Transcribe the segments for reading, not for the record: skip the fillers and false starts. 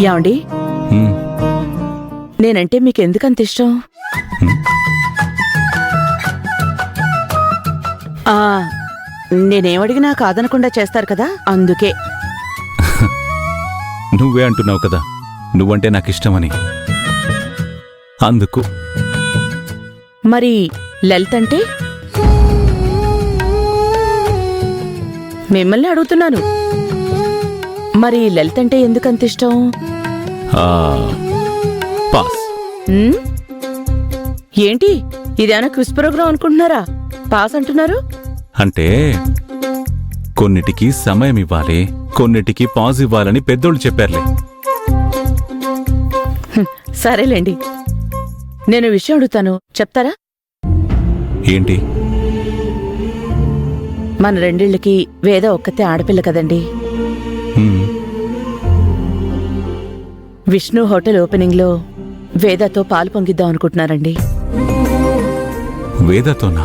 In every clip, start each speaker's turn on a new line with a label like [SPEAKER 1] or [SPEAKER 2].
[SPEAKER 1] యాండి నేనంటే మీకెందుకంత ఇష్టం? నేనేమడిగినా కాదనకుండా చేస్తారు కదా, అందుకే.
[SPEAKER 2] నువ్వే అంటున్నావు కదా నువ్వంటే నాకిష్టమని, అందుకు.
[SPEAKER 1] మరి లలిత్ అంటే? మిమ్మల్ని అడుగుతున్నాను. మరి లలిత్ అంటే ఎందుకంత ఇష్టం?
[SPEAKER 2] పాస్.
[SPEAKER 1] ఏంటి ఇదేనా క్విజ్ ప్రోగ్రాం అనుకుంటున్నారా? పాస్ అంటున్నారు
[SPEAKER 2] అంటే కొన్నిటికి సమయం ఇవ్వాలి, కొన్నిటికి పాజ్ ఇవ్వాలని పెద్దోళ్ళు చెప్పారులే.
[SPEAKER 1] సరేలేండి, నేను విషయం అడుగుతాను, చెప్తారా?
[SPEAKER 2] ఏంటి?
[SPEAKER 1] మన రెండిళ్ళకి వేద ఒక్కతే ఆడపిల్ల కదండి. విష్ణు హోటల్ ఓపెనింగ్ లో వేదతో పాలు పొంగిద్దాం అనుకుంటున్నారండి.
[SPEAKER 2] వేదతోనా?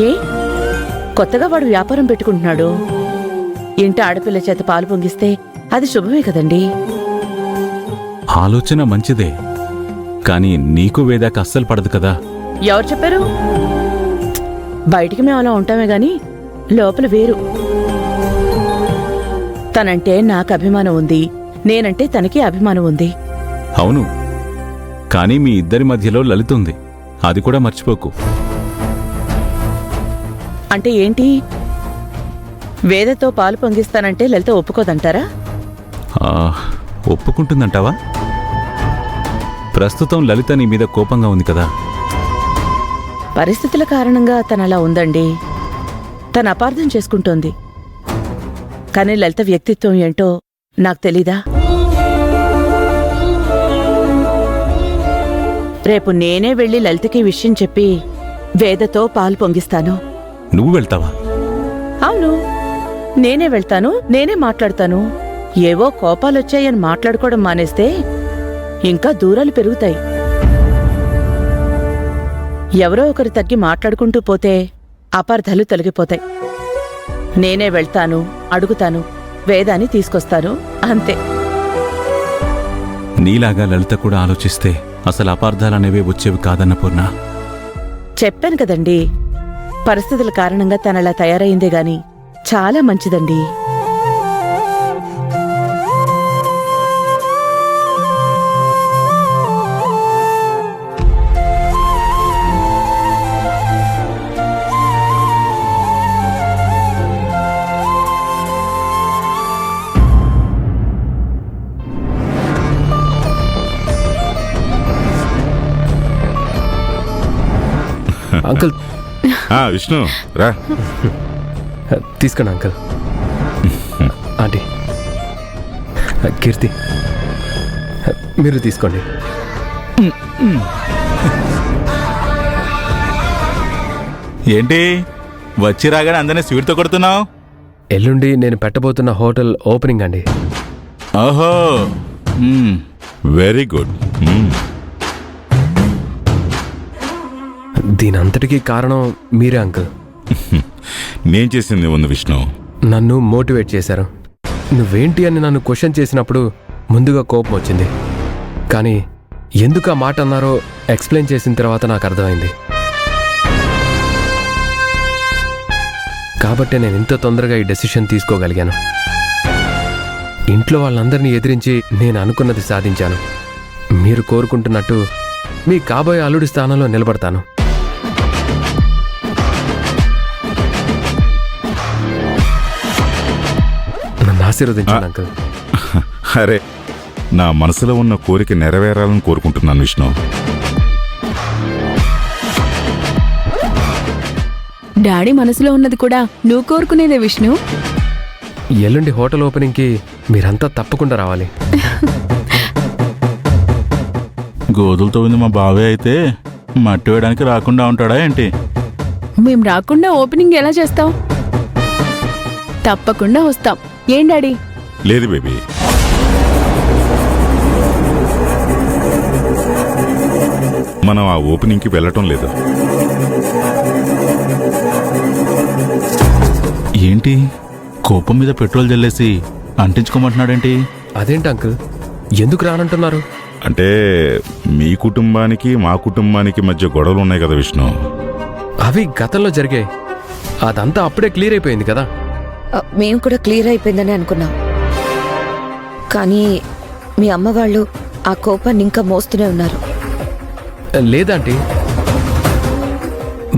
[SPEAKER 1] ఏ కొత్తగా వాడు వ్యాపారం పెట్టుకుంటున్నాడు. ఇంటి ఆడపిల్ల చేత పాలు పొంగిస్తే అది శుభమే కదండి.
[SPEAKER 2] ఆలోచన మంచిదే, కానీ నీకు వేదాకి అస్సలు పడదు కదా.
[SPEAKER 1] ఎవరు చెప్పారు? బయటికి మేము అలా ఉంటామే గాని లోపల వేరు. తనంటే నాకు అభిమానం ఉంది, నేనంటే తనకి అభిమానం ఉంది.
[SPEAKER 2] అవును, కానీ మీ ఇద్దరి మధ్యలో లలిత ఉంది, అది కూడా మర్చిపోకు.
[SPEAKER 1] అంటే ఏంటి? వేదతో పాలు పొంగిస్తానంటే లలిత ఒప్పుకోదంటారా?
[SPEAKER 2] ఒప్పుకుంటుందంటావా? ప్రస్తుతం లలిత నీ మీద కోపంగా ఉంది కదా.
[SPEAKER 1] పరిస్థితుల కారణంగా తనలా ఉందండి. తన అపార్థం చేసుకుంటోంది. కానీ లలిత వ్యక్తిత్వం ఏంటో నాకు తెలీదా? రేపు నేనే వెళ్లి లలితకి విషయం చెప్పి వేదతో పాలు పొంగిస్తాను.
[SPEAKER 2] నువ్వు వెళ్తావా?
[SPEAKER 1] అవును, నేనే వెళ్తాను, నేనే మాట్లాడతాను. ఏవో కోపాలొచ్చాయని మాట్లాడుకోవడం మానేస్తే ఇంకా దూరాలు పెరుగుతాయి. ఎవరో ఒకరు తగ్గి మాట్లాడుకుంటూ పోతే అపార్థాలు తొలగిపోతాయి. నేనే వెళ్తాను, అడుగుతాను, వేదాన్ని తీసుకొస్తాను, అంతే.
[SPEAKER 2] నీలాగా లలిత కూడా ఆలోచిస్తే అసలు అపార్థాలనేవే వచ్చేవి కాదన్న పూర్ణ.
[SPEAKER 1] చెప్పాను కదండి, పరిస్థితుల కారణంగా తనలా తయారైందే గాని చాలా మంచిదండి.
[SPEAKER 3] అంకుల్.
[SPEAKER 4] విష్ణు రా.
[SPEAKER 3] తీసుకోండి అంకుల్. ఆంటీ, కీర్తి మీరు తీసుకోండి.
[SPEAKER 4] ఏంటి వచ్చి రాగానే అందరినీ స్వీట్తో కొడుతున్నావు?
[SPEAKER 3] ఎల్లుండి నేను పెట్టబోతున్న హోటల్ ఓపెనింగ్ అండి.
[SPEAKER 4] ఓహో, వెరీ గుడ్.
[SPEAKER 3] దీనంతటికీ కారణం మీరే అంకుల్.
[SPEAKER 4] నేను చేసింది ఉంది విష్ణు.
[SPEAKER 3] నన్ను మోటివేట్ చేశారు. నువ్వేంటి అని నన్ను క్వశ్చన్ చేసినప్పుడు ముందుగా కోపం వచ్చింది, కానీ ఎందుకు ఆ మాట అన్నారో ఎక్స్ప్లెయిన్ చేసిన తర్వాత నాకు అర్థమైంది. కాబట్టే నేను ఇంత తొందరగా ఈ డెసిషన్ తీసుకోగలిగాను. ఇంట్లో వాళ్ళందరినీ ఎదిరించి నేను అనుకున్నది సాధించాను. మీరు కోరుకుంటున్నట్టు మీ కాబోయే అల్లుడి స్థానంలో నిలబడతాను. నన్ను ఆశీర్వదించండి అంకుల్.
[SPEAKER 4] అరే, నా మనసులో ఉన్న కోరిక నెరవేరాలని కోరుకుంటున్నాను విష్ణు.
[SPEAKER 5] డాడీ మనసులో ఉన్నది కూడా నువ్వు కోరుకునేదే విష్ణు.
[SPEAKER 3] ఎల్లుండి హోటల్ ఓపెనింగ్కి మీరంతా తప్పకుండా రావాలి.
[SPEAKER 4] గోధులతో ఉంది మా బావే అయితే మట్టి వేయడానికి రాకుండా ఉంటాడా ఏంటి?
[SPEAKER 5] మేం రాకుండా ఓపెనింగ్ ఎలా చేస్తాం? తప్పకుండా వస్తాం. ఏం డాడీ?
[SPEAKER 4] లేదు బేబీ, మనం ఆ ఓపెనింగ్కి వెళ్ళటం లేదు.
[SPEAKER 6] ఏంటి కోపం మీద పెట్రోల్ జల్లేసి అంటించుకోమంటున్నాడేంటి?
[SPEAKER 3] అదేంటి అంకుల్, ఎందుకు రానంటున్నారు?
[SPEAKER 4] అంటే మీ కుటుంబానికి మా కుటుంబానికి మధ్య గొడవలు ఉన్నాయి కదా విష్ణు.
[SPEAKER 3] అవి గతంలో జరిగాయి. అదంతా అప్పుడే క్లియర్ అయిపోయింది కదా.
[SPEAKER 6] మేము కూడా క్లియర్ అయిపోయిందని అనుకున్నాం. కానీ మీ అమ్మ వాళ్ళు ఆ కోపాన్ని ఇంకా మోస్తూనే ఉన్నారు.
[SPEAKER 3] లేదంటే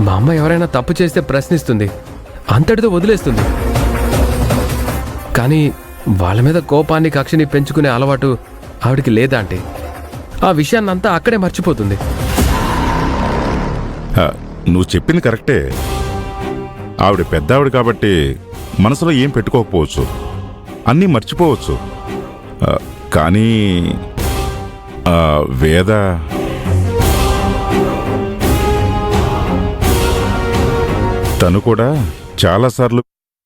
[SPEAKER 3] మా అమ్మ ఎవరైనా తప్పు చేస్తే ప్రశ్నిస్తుంది, అంతటితో వదిలేస్తుంది. కానీ వాళ్ళ మీద కోపాన్ని కక్షని పెంచుకునే అలవాటు ఆవిడికి లేదా అంటే ఆ విషయాన్నంతా అక్కడే మర్చిపోతుంది.
[SPEAKER 4] నువ్వు చెప్పింది కరెక్టే. ఆవిడ పెద్దావిడ కాబట్టి మనసులో ఏం పెట్టుకోకపోవచ్చు, అన్నీ మర్చిపోవచ్చు. కానీ వేద తను కూడా చాలాసార్లు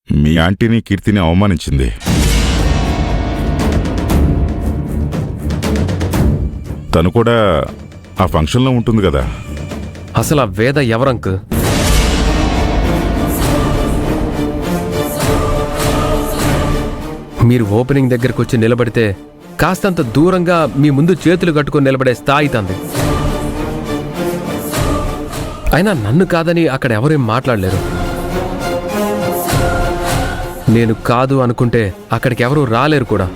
[SPEAKER 4] మీ ఆంటీని కీర్తిని అవమానించింది. తను కూడా ఆ ఫంక్షన్లో ఉంటుంది కదా.
[SPEAKER 3] అసలు ఆ వేద ఎవరంకు? మీరు ఓపెనింగ్ దగ్గరకు వచ్చి నిలబడితే కాస్తంత దూరంగా మీ ముందు చేతులు కట్టుకొని నిలబడే స్థాయి తంది. అయినా నన్ను కాదని అక్కడ ఎవరేం మాట్లాడలేరు. నేను కాదు అనుకుంటే అక్కడికి ఎవరూ రాలేరు కూడా.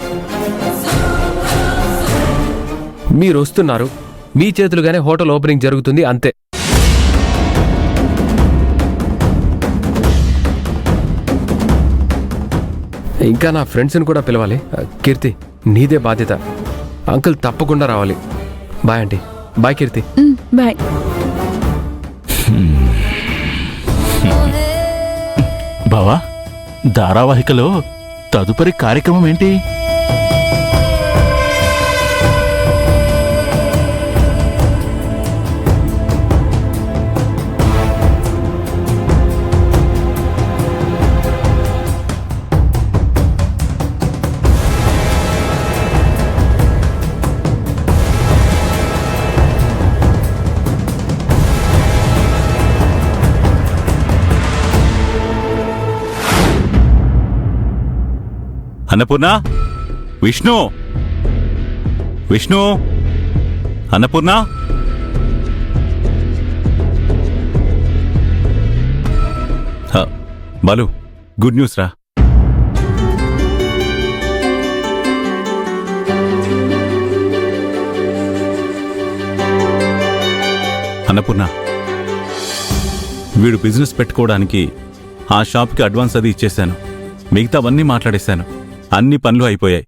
[SPEAKER 3] మీరు వస్తున్నారు, మీ చేతులుగానే హోటల్ ఓపెనింగ్ జరుగుతుంది, అంతే. ఇంకా నా ఫ్రెండ్స్ని కూడా పిలవాలి. కీర్తి, నీదే బాధ్యత. అంకుల్ తప్పకుండా రావాలి. Bye aunty. Bye Keerthi.
[SPEAKER 5] Bye.
[SPEAKER 4] బావా, ధారావాహికలో తదుపరి కార్యక్రమం ఏంటి?
[SPEAKER 2] అన్నపూర్ణ, విష్ణు, విష్ణు, అన్నపూర్ణ. బాలు, గుడ్ న్యూస్ రా. అన్నపూర్ణ, వీడు బిజినెస్ పెట్టుకోవడానికి ఆ షాప్కి అడ్వాన్స్ అది ఇచ్చేశాను. మిగతావన్నీ మాట్లాడేశాను. అన్ని పనులు అయిపోయాయి.